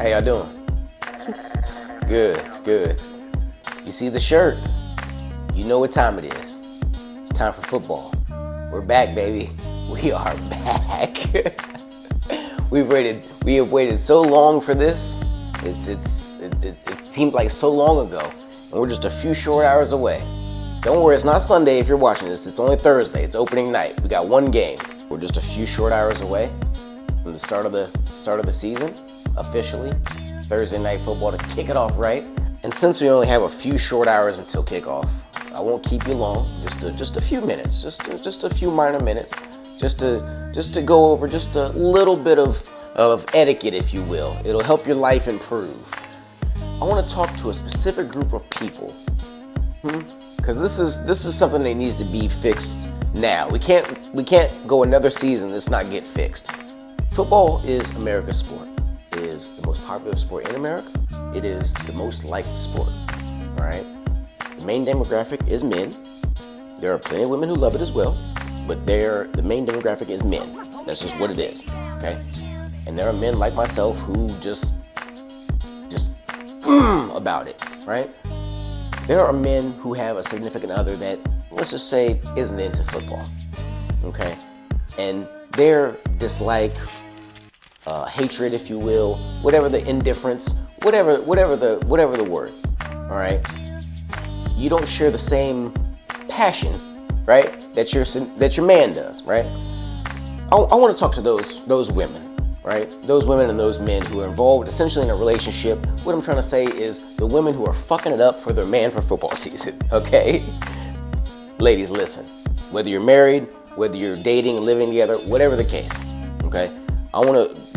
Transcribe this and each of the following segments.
How y'all doing? Good, good. You see the shirt? You know what time it is. It's time for football. We're back, baby. We are back. We have waited so long for this. It seemed like so long ago, and we're just a few short hours away. Don't worry, it's not Sunday if you're watching this. It's only Thursday. It's opening night. We got one game. We're just a few short hours away from the start of the season, officially. Thursday night football to kick it off right. And since we only have a few short hours until kickoff, I won't keep you long. Just a few minutes, just a few minor minutes, just to go over just a little bit of etiquette, if you will. It'll help your life improve. I want to talk to a specific group of people, because this is something that needs to be fixed now. We can't go another season that's not get fixed. Football is America's sport. It is the most popular sport in America. It is the most liked sport. All right. The main demographic is men. There are plenty of women who love it as well, but the main demographic is men. That's just what it is. Okay. And there are men like myself who just about it, right? There are men who have a significant other that, let's just say, isn't into football, okay? And their dislike, hatred, if you will, whatever the indifference, whatever the word, all right? You don't share the same passion, right? That your man does, right? I want to talk to those women. Right? Those women and those men who are involved essentially in a relationship. What I'm trying to say is the women who are fucking it up for their man for football season, okay? Ladies, listen. Whether you're married, whether you're dating, living together, whatever the case, okay?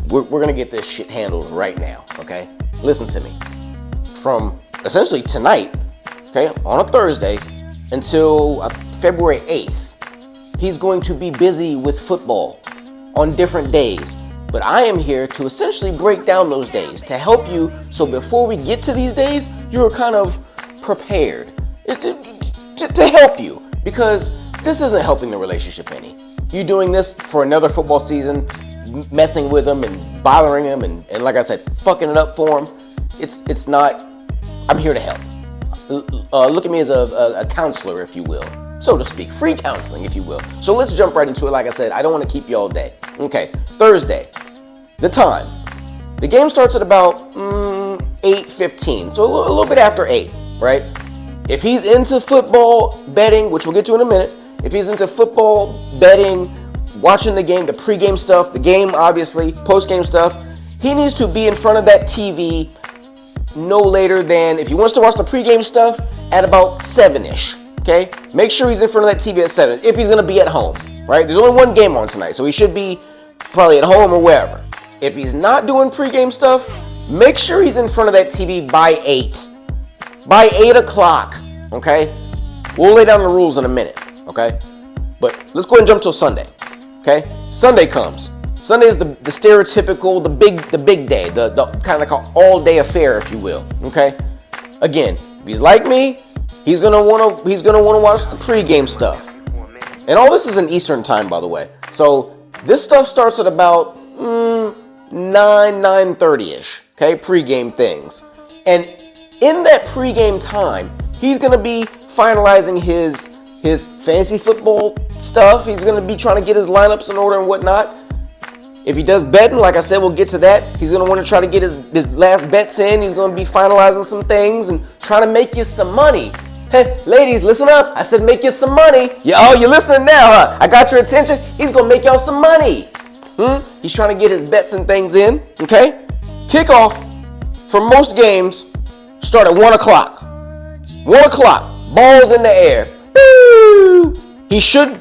We're gonna get this shit handled right now, okay? Listen to me. From essentially tonight, okay, on a Thursday until February 8th, he's going to be busy with football on different days. But I am here to essentially break down those days to help you, so before we get to these days, you're kind of prepared to help you, because this isn't helping the relationship any. You doing this for another football season, messing with them and bothering them and like I said, fucking it up for them. It's not. I'm here to help. Look at me as a counselor, if you will, so to speak, free counseling, if you will. So let's jump right into it. Like I said, I don't want to keep you all day. Okay, Thursday. The time. The game starts at about 8:15, so a little bit after 8, right? If he's into football betting, which we'll get to in a minute, if he's into football betting, watching the game, the pregame stuff, the game obviously, postgame stuff, he needs to be in front of that TV no later than, if he wants to watch the pregame stuff, at about 7-ish, okay? Make sure he's in front of that TV at 7, if he's gonna be at home, right? There's only one game on tonight, so he should be probably at home or wherever. If he's not doing pregame stuff, make sure he's in front of that TV by 8. By 8 o'clock, okay? We'll lay down the rules in a minute, okay? But let's go ahead and jump till Sunday, okay? Sunday comes. Sunday is the stereotypical, the big day, the kind of like an all-day affair, if you will, okay? Again, if he's like me, he's gonna wanna watch the pregame stuff. And all this is in Eastern time, by the way. So this stuff starts at about 9:30ish, okay, pregame things. And in that pregame time, he's gonna be finalizing his fantasy football stuff. He's gonna be trying to get his lineups in order and whatnot. If he does betting, like I said, we'll get to that. He's gonna want to try to get his last bets in. He's gonna be finalizing some things and trying to make you some money. Hey, ladies, listen up. I said make you some money. You're listening now, huh? I got your attention. He's gonna make y'all some money. He's trying to get his bets and things in, okay? Kickoff for most games start at 1 o'clock. 1 o'clock, balls in the air. Woo! He should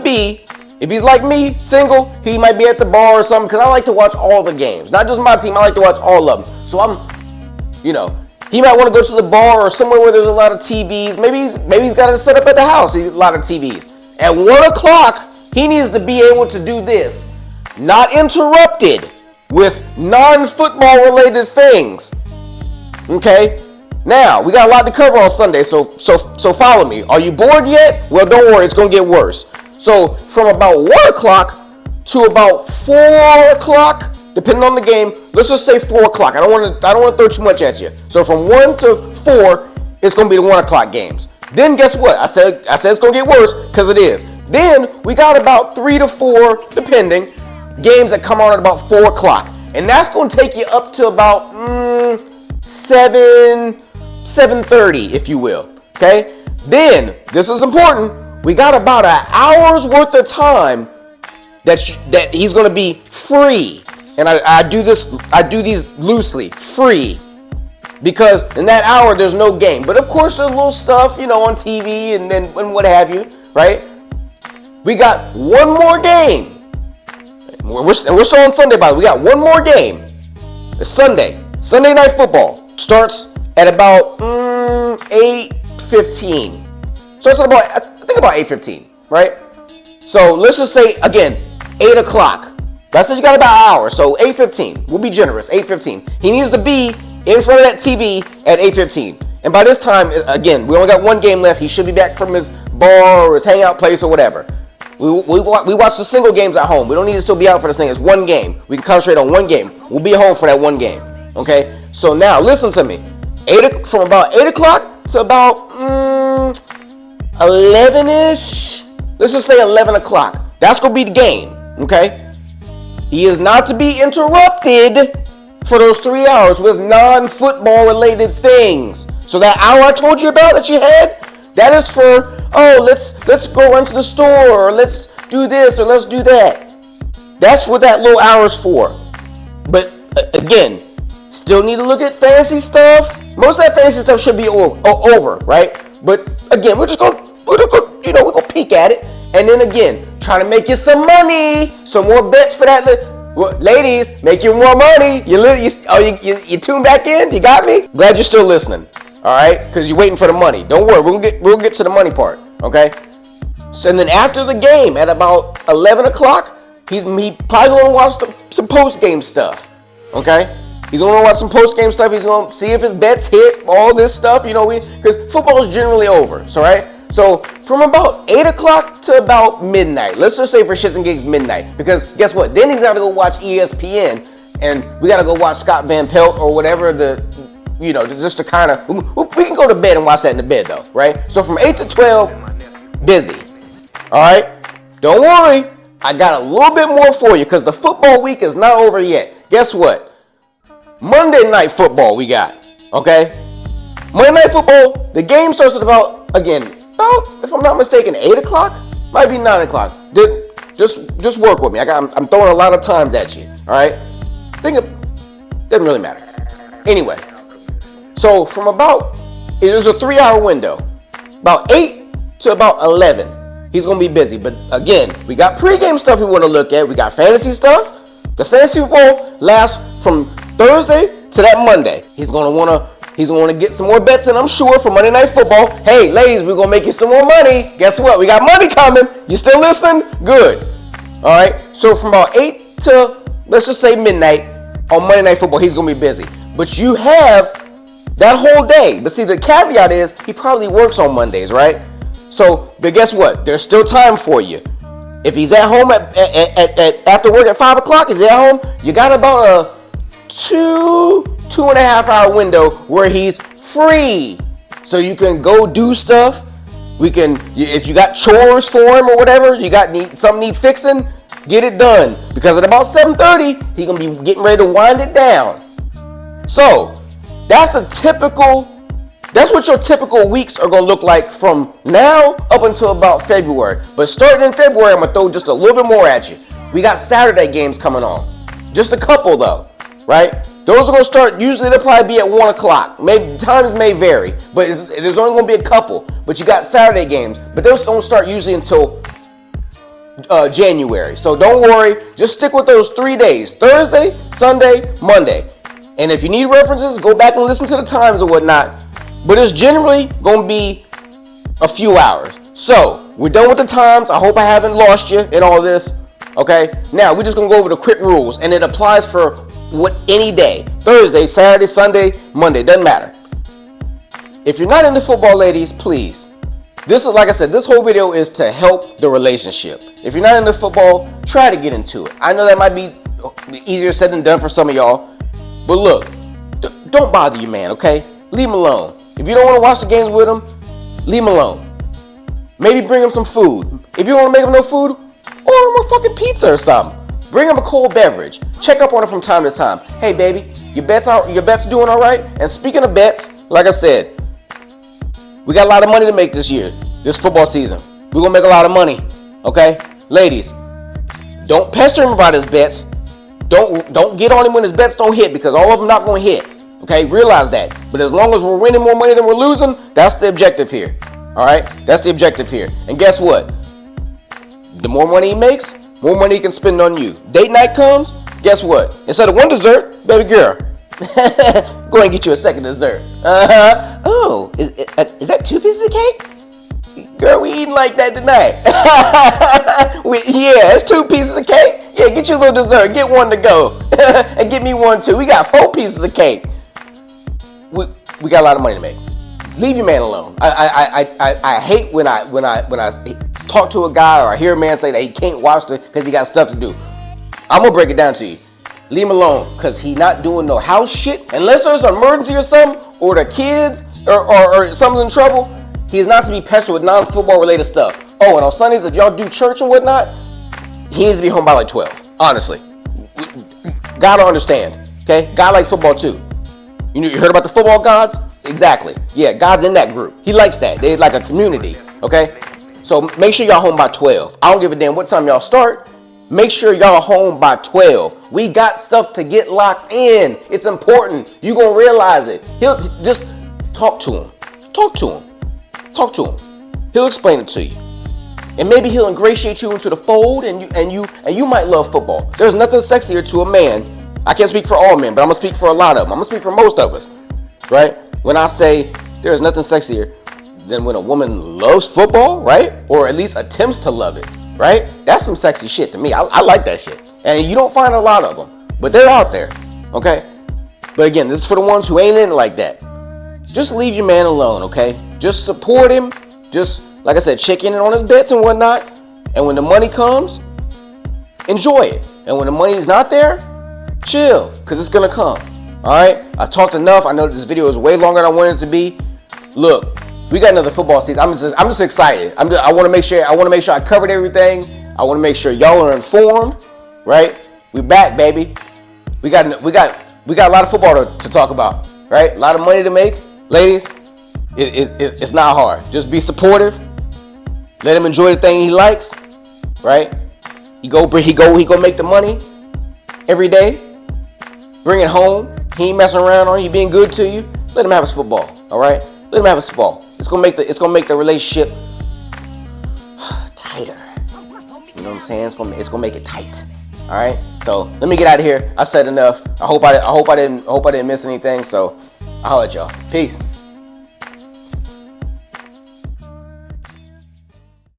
be, if he's like me, single, he might be at the bar or something, because I like to watch all the games. Not just my team, I like to watch all of them. So he might want to go to the bar or somewhere where there's a lot of TVs. Maybe he's got it set up at the house, a lot of TVs. At 1 o'clock, he needs to be able to do this. Not interrupted with non-football related things. Okay? Now, we got a lot to cover on Sunday, so follow me. Are you bored yet? Well, don't worry, it's going to get worse. So, from about 1 o'clock to about 4 o'clock, depending on the game, let's just say 4 o'clock. I don't want to throw too much at you. So from 1 to 4, it's going to be the 1 o'clock games. Then guess what? I said it's going to get worse because it is. Then we got about 3 to 4, depending, games that come on at about 4 o'clock. And that's going to take you up to about 7:30, if you will. Okay? Then, this is important, we got about an hour's worth of time that he's going to be free. And I do these loosely, free. Because in that hour, there's no game. But of course, there's little stuff, on TV and what have you, right? We got one more game. We're still on Sunday, by the way. We got one more game. It's Sunday. Sunday Night Football starts at about 8:15. Starts at about 8:15, right? So let's just say, again, 8 o'clock. That's it, you got about an hour. So 8:15. We'll be generous. 8:15. He needs to be in front of that TV at 8:15. And by this time, again, we only got one game left. He should be back from his bar or his hangout place or whatever. We watch the single games at home. We don't need to still be out for this thing. It's one game. We can concentrate on one game. We'll be home for that one game. Okay? So now, listen to me. From about 8 o'clock to about 11-ish. Let's just say 11 o'clock. That's going to be the game. Okay? He is not to be interrupted for those 3 hours with non-football related things. So that hour I told you about that you had, that is for, let's go run to the store, or let's do this, or let's do that. That's what that little hour is for. But again, still need to look at fantasy stuff. Most of that fantasy stuff should be over, right? But again, we're gonna peek at it, and then again, trying to make you some money, some more bets for that. Ladies, make you more money. You tune back in. You got me? Glad you're still listening. All right, because you're waiting for the money. Don't worry, we'll get to the money part. Okay. So and then after the game at about 11 o'clock, he probably gonna watch some post game stuff. Okay. He's gonna watch some post game stuff. He's gonna see if his bets hit, all this stuff. Because football is generally over. So right. So from about 8 o'clock to about midnight, let's just say for shits and gigs midnight, because guess what? Then he's got to go watch ESPN, and we got to go watch Scott Van Pelt or whatever just to kind of, we can go to bed and watch that in the bed though, right? So from 8 to 12, busy. All right? Don't worry. I got a little bit more for you because the football week is not over yet. Guess what? Monday Night Football we got, okay? Monday Night Football, the game starts at about, if I'm not mistaken, 8 o'clock? Might be 9 o'clock. Just work with me. I'm throwing a lot of times at you, all right? Doesn't really matter. Anyway, so from it was a 3-hour window. About 8 to about 11, he's going to be busy. But again, we got pregame stuff we want to look at. We got fantasy stuff. Because fantasy football lasts from Thursday to that Monday. He's going to want to get some more bets in, I'm sure, for Monday Night Football. Hey, ladies, we're going to make you some more money. Guess what? We got money coming. You still listening? Good. All right. So from about 8 to, let's just say midnight on Monday Night Football, he's going to be busy. But you have that whole day. But see, the caveat is he probably works on Mondays, right? So, but guess what? There's still time for you. If he's at home after work at 5 o'clock, is he at home? You got about a 2.5 hour window where he's free. So you can go do stuff. If you got chores for him or whatever, something need fixing, get it done. Because at about 7:30, he's going to be getting ready to wind it down. So that's what your typical weeks are going to look like from now up until about February. But starting in February, I'm going to throw just a little bit more at you. We got Saturday games coming on. Just a couple though, right? Those are going to start, usually they'll probably be at 1 o'clock. Maybe times may vary, but there's only going to be a couple. But you got Saturday games, but those don't start usually until January. So don't worry, just stick with those 3 days: Thursday, Sunday, Monday. And if you need references, go back and listen to the times or whatnot. But it's generally going to be a few hours. So we're done with the times. I hope I haven't lost you in all this. Okay, now we're just going to go over the quick rules, and it applies for any day: Thursday, Saturday, Sunday, Monday, doesn't matter. If you're not into football, ladies, please, this is, like I said, this whole video is to help the relationship. If you're not into football, try to get into it. I know that might be easier said than done for some of y'all. But look, don't bother your man, okay? Leave him alone. If you don't want to watch the games with him, leave him alone. Maybe bring him some food. If you don't want to make him no food, order him a fucking pizza or something. Bring him a cold beverage. Check up on him from time to time. Hey, baby, your bet's doing all right? And speaking of bets, like I said, we got a lot of money to make this year, this football season. We're going to make a lot of money, okay? Ladies, don't pester him about his bets. Don't get on him when his bets don't hit, because all of them not going to hit, okay? Realize that. But as long as we're winning more money than we're losing, that's the objective here, all right? That's the objective here. And guess what? The more money he makes, more money he can spend on you. Date night comes, guess what? Instead of one dessert, baby girl, go ahead and get you a second dessert. Oh, is that 2 pieces of cake? Girl, we eating like that tonight. Yeah, it's 2 pieces of cake. Yeah, get you a little dessert. Get one to go. And get me one too. We got 4 pieces of cake. We got a lot of money to make. Leave your man alone. I hate when I talk to a guy or I hear a man say that he can't watch because he got stuff to do. I'm gonna break it down to you. Leave him alone, because he not doing no house shit. Unless there's an emergency or something, or the kids or something's in trouble, he is not to be pestered with non-football related stuff. Oh, and on Sundays, if y'all do church and whatnot, he needs to be home by like 12. Honestly, gotta understand. Okay, God likes football too. You heard about the football gods? Exactly. Yeah, God's in that group. He likes that. They're like a community. Okay, so make sure y'all home by 12. I don't give a damn what time y'all start. Make sure y'all home by 12. We got stuff to get locked in. It's important. You gonna realize it. He'll just talk to him. Talk to him. Talk to him. He'll explain it to you. And maybe he'll ingratiate you into the fold, and you might love football. There's nothing sexier to a man. I can't speak for all men, but I'm gonna speak for a lot of them. I'm gonna speak for most of us, right? When I say there's nothing sexier than when a woman loves football, right? Or at least attempts to love it. Right? That's some sexy shit to me. I like that shit. And you don't find a lot of them, but they're out there. Okay? But again, this is for the ones who ain't in it like that. Just leave your man alone, okay? Just support him. Just, like I said, check in on his bets and whatnot. And when the money comes, enjoy it. And when the money is not there, chill, because it's going to come. All right? I talked enough. I know this video is way longer than I wanted it to be. Look. We got another football season. I'm just excited. I want to make sure I covered everything. I want to make sure y'all are informed, right? We back, baby. We got a lot of football to talk about, right? A lot of money to make, ladies. It's not hard. Just be supportive. Let him enjoy the thing he likes, right? He go make the money every day. Bring it home. He ain't messing around on you. Being good to you. Let him have his football. All right. Let him have his football. It's gonna make the relationship tighter. You know what I'm saying? It's gonna make it tight. All right. So let me get out of here. I've said enough. I hope I didn't miss anything. So I'll holler at y'all. Peace.